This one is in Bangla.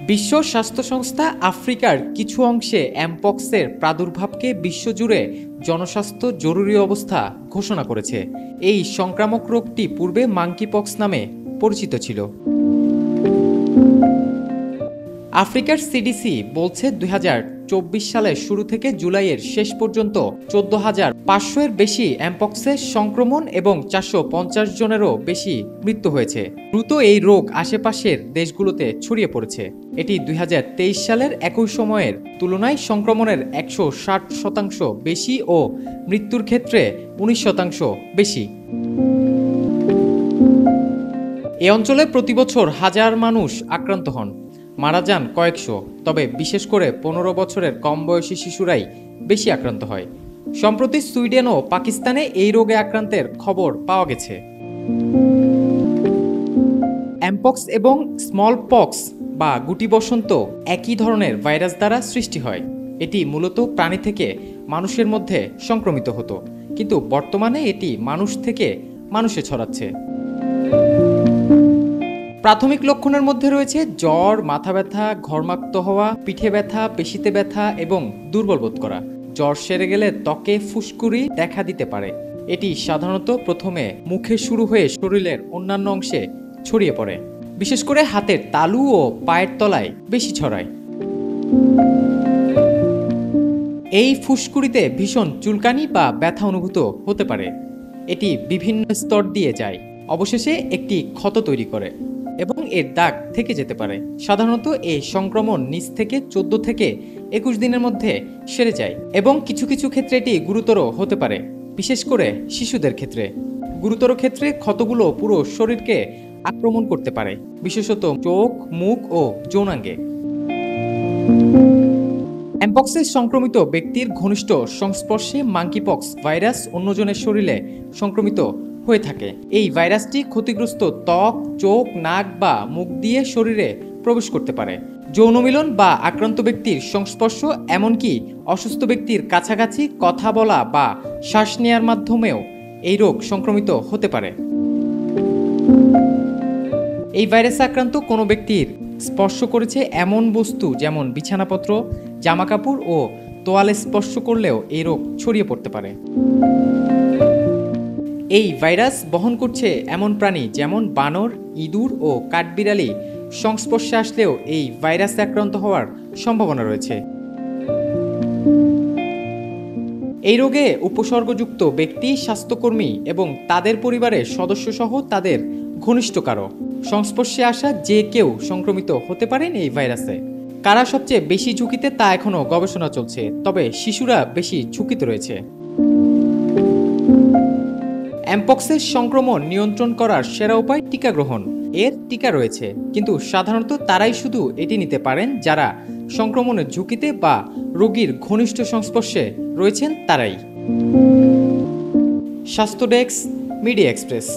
বিশ্ব স্বাস্থ্য সংস্থা আফ্রিকার কিছু অংশে অ্যামপক্সের প্রাদুর্ভাবকে বিশ্বজুড়ে জনস্বাস্থ্য জরুরি অবস্থা ঘোষণা করেছে। এই সংক্রামক রোগটি পূর্বে মাঙ্কিপক্স নামে পরিচিত ছিল। আফ্রিকার সিডিসি বলছে ২০২৪ সালের শুরু থেকে জুলাইয়ের শেষ পর্যন্ত ১৪,৫০০-এর বেশি অ্যামপক্সের সংক্রমণ এবং ৪৫০ জনেরও বেশি মৃত্যু হয়েছে। দ্রুত এই রোগ আশেপাশের দেশগুলোতে ছড়িয়ে পড়েছে। এটি ২০২৩ সালের একই সময়ের তুলনায় সংক্রমণের ১৬০% বেশি ও মৃত্যুর ক্ষেত্রে ১৯% বেশি। এ অঞ্চলে প্রতিবছর হাজার মানুষ আক্রান্ত হন, মারা যান কয়েকশো। তবে বিশেষ করে ১৫ বছরের কম বয়সী শিশুরাই বেশি আক্রান্ত হয়। সম্প্রতি সুইডেন ও পাকিস্তানে এই রোগে আক্রান্তের খবর পাওয়া গেছে। অ্যামপক্স এবং স্মল পক্স বা গুটি বসন্ত একই ধরনের ভাইরাস দ্বারা সৃষ্টি হয়। এটি মূলত প্রাণী থেকে মানুষের মধ্যে সংক্রমিত হতো, কিন্তু বর্তমানে এটি মানুষ থেকে মানুষে ছড়াচ্ছে। প্রাথমিক লক্ষণের মধ্যে রয়েছে জ্বর, মাথা ব্যথা, ঘর্মাক্ত হওয়া, পিঠে ব্যথা, পেশিতে ব্যথা এবং দুর্বল বোধ করা। জ্বর সেরে গেলে ত্বকে ফুসকুড়ি দেখা দিতে পারে। এটি সাধারণত প্রথমে মুখে শুরু হয়ে শরীরের অন্যান্য অংশে ছড়িয়ে পড়ে, বিশেষ করে হাতের তালু ও পায়ের তলায় বেশি ছড়ায়। এই ফুসকুড়িতে ভীষণ চুলকানি বা ব্যথা অনুভূত হতে পারে। এটি বিভিন্ন স্তর দিয়ে যায়, অবশেষে একটি ক্ষত তৈরি করে এবং এর দাগ থেকে যেতে পারে। সাধারণত এই সংক্রমণ নিচ থেকে ১৪ থেকে ২১ দিনের মধ্যে সেরে যায় এবং কিছু কিছু ক্ষেত্রে এটি গুরুতর হতে পারে, বিশেষ করে শিশুদের ক্ষেত্রে। গুরুতর ক্ষেত্রে ক্ষতগুলো পুরো শরীরকে আক্রমণ করতে পারে, বিশেষত চোখ, মুখ ও যৌনাঙ্গে। অ্যামপক্সের সংক্রমিত ব্যক্তির ঘনিষ্ঠ সংস্পর্শে মাঙ্কিপক্স ভাইরাস অন্যজনের শরীরে সংক্রমিত হয়ে থাকে। এই ভাইরাসটি ক্ষতিগ্রস্ত ত্বক, চোখ, নাক বা মুখ দিয়ে শরীরে প্রবেশ করতে পারে। যৌন মিলন বা আক্রান্ত ব্যক্তির সংস্পর্শ, এমনকি অসুস্থ ব্যক্তির কাছাকাছি কথা বলা বা শ্বাস নেওয়ার মাধ্যমেও এই রোগ সংক্রমিত হতে পারে। এই ভাইরাসে আক্রান্ত কোনো ব্যক্তির স্পর্শ করেছে এমন বস্তু যেমন বিছানাপত্র, জামাকাপড় ও তোয়ালে স্পর্শ করলেও এই রোগ ছড়িয়ে পড়তে পারে। এই ভাইরাস বহন করছে এমন প্রাণী যেমন বানর, ইঁদুর ও কাঠবিড়ালি সংস্পর্শে আসলেও এই ভাইরাসে আক্রান্ত হওয়ার সম্ভাবনা রয়েছে। এই রোগে উপসর্গযুক্ত ব্যক্তি, স্বাস্থ্যকর্মী এবং তাদের পরিবারের সদস্যসহ তাদের ঘনিষ্ঠ কারো সংস্পর্শে আসা যে কেউ সংক্রমিত হতে পারেন এই ভাইরাসে। কারা সবচেয়ে বেশি ঝুঁকিতে তা এখনও গবেষণা চলছে, তবে শিশুরা বেশি ঝুঁকিতে রয়েছে। অ্যামপক্সের সংক্রমণ নিয়ন্ত্রণ করার সেরা উপায় টিকা গ্রহণ। এর টিকা রয়েছে, কিন্তু সাধারণত তারাই শুধু এটি নিতে পারেন যারা সংক্রমণের ঝুঁকিতে বা রোগীর ঘনিষ্ঠ সংস্পর্শে রয়েছেন তারাই। স্বাস্থ্য ডেস্ক, মিডিয়া এক্সপ্রেস।